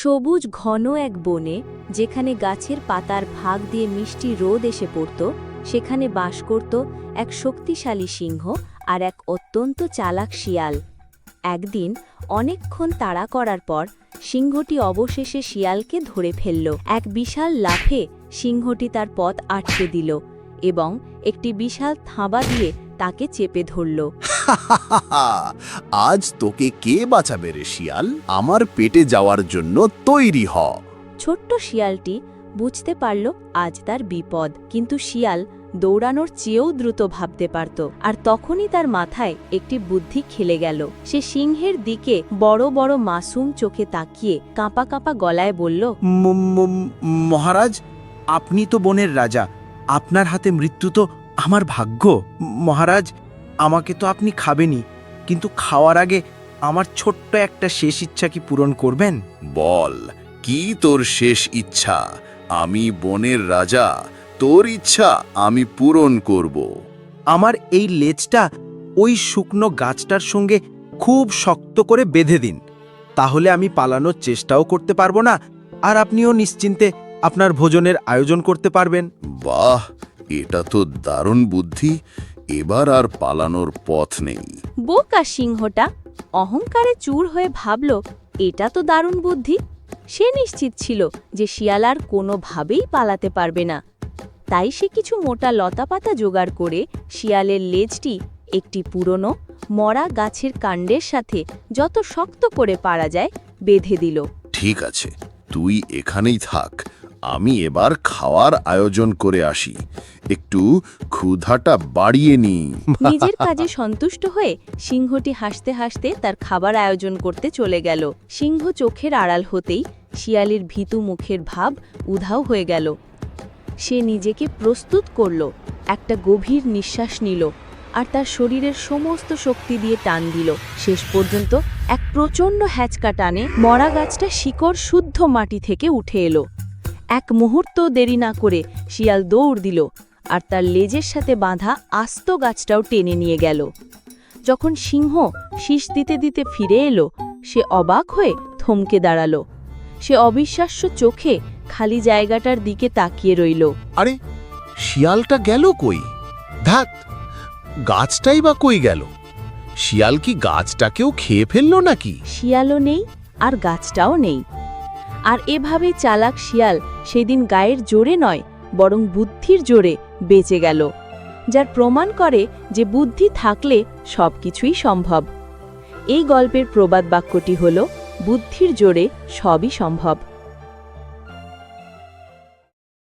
সবুজ ঘন এক বনে, যেখানে গাছের পাতার ফাঁক দিয়ে মিষ্টি রোদ এসে পড়ত, সেখানে বাস করত এক শক্তিশালী সিংহ আর এক অত্যন্ত চালাক শিয়াল। একদিন অনেকক্ষণ তাড়া করার পর সিংহটি অবশেষে শিয়ালকে ধরে ফেলল। এক বিশাল লাফে সিংহটি তার পথ আটকে দিল এবং একটি বিশাল থাবা দিয়ে তাকে চেপে ধরল। আজ তোকে কে বাঁচাবে রে শিয়াল? আমার পেটে যাওয়ার জন্য তৈরি হ। ছোট্ট শিয়ালটি বুঝতে পারল আজ তার বিপদ, কিন্তু শিয়াল দৌড়ানোর চেয়েও দ্রুত ভাবতে পারত। আর তখনই তার মাথায় একটি বুদ্ধি খেলে গেল। সে সিংহের দিকে বড় বড় মাসুম চোখে তাকিয়ে কাঁপা কাঁপা গলায় বলল, মহারাজ, আপনি তো বনের রাজা, আপনার হাতে মৃত্যু তো আমার ভাগ্য। মহারাজ, আমাকে তো আপনি খাবেনই, কিন্তু খাওয়ার আগে আমার ছোট্ট একটা শেষ ইচ্ছা কি পূরণ করবেন? বল, কি তোর শেষ ইচ্ছা? আমি বনের রাজা, তোর ইচ্ছা আমি পূরণ করব। আমার এই লেজটা ওই শুকনো গাছটার সঙ্গে খুব শক্ত করে বেঁধে দিন, তাহলে আমি পালানোর চেষ্টাও করতে পারবো না, আর আপনিও নিশ্চিন্তে আপনার ভোজনের আয়োজন করতে পারবেন। বাহ, এটা তো দারুণ বুদ্ধি। এবার আর পালানোর পথ নেই। বোকা সিংহটা অহংকারে চূর হয়ে ভাবল, এটা তো দারুণ বুদ্ধি। সে নিশ্চিত ছিল যে শিয়াল আর কোনোভাবেই পালাতে পারবে না। তাই সে কিছু মোটা লতাপাতা জোগাড় করে শিয়ালের লেজটি একটি পুরনো মরা গাছের কাণ্ডের সাথে যত শক্ত করে পারা যায় বেঁধে দিল। ঠিক আছে, তুই এখানেই থাক, আমি এবার খাওয়ার আয়োজন করে আসি। একটু ক্ষুধাটা বাড়িয়ে নি। নিজের কাজে সন্তুষ্ট হয়ে সিংহটি হাসতে হাসতে তার খাবার আয়োজন করতে চলে গেল। সিংহ চোখের আড়াল হতেই শিয়ালের ভীতু মুখের ভাব উধাও হয়ে গেল। সে নিজেকে প্রস্তুত করল, একটা গভীর নিঃশ্বাস নিল আর তার শরীরের সমস্ত শক্তি দিয়ে টান দিল। শেষ পর্যন্ত এক প্রচণ্ড হ্যাচকা টানে মরা গাছটা শিকড় শুদ্ধ মাটি থেকে উঠে এলো। এক মুহূর্ত দেরি না করে শিয়াল দৌড় দিল আর তার লেজের সাথে বাঁধা আস্ত গাছটাও টেনে নিয়ে গেল। যখন সিংহ শীষ দিতে দিতে ফিরে এলো, সে অবাক হয়ে থমকে দাঁড়ালো। সে অবিশ্বাস্য চোখে খালি জায়গাটার দিকে তাকিয়ে রইল। আরে, শিয়ালটা গেল কই? ধ্যাত, গাছটাই বা কই গেল? শিয়াল কি গাছটাকেও খেয়ে ফেললো নাকি? শিয়ালও নেই আর গাছটাও নেই। আর এভাবেই চালাক শিয়াল সেদিন গায়ের জোরে নয়, বরং বুদ্ধির জোরে বেঁচে গেল, যার প্রমাণ করে যে বুদ্ধি থাকলে সবকিছুই সম্ভব। এই গল্পের প্রবাদ বাক্যটি হল, বুদ্ধির জোরে সবই সম্ভব।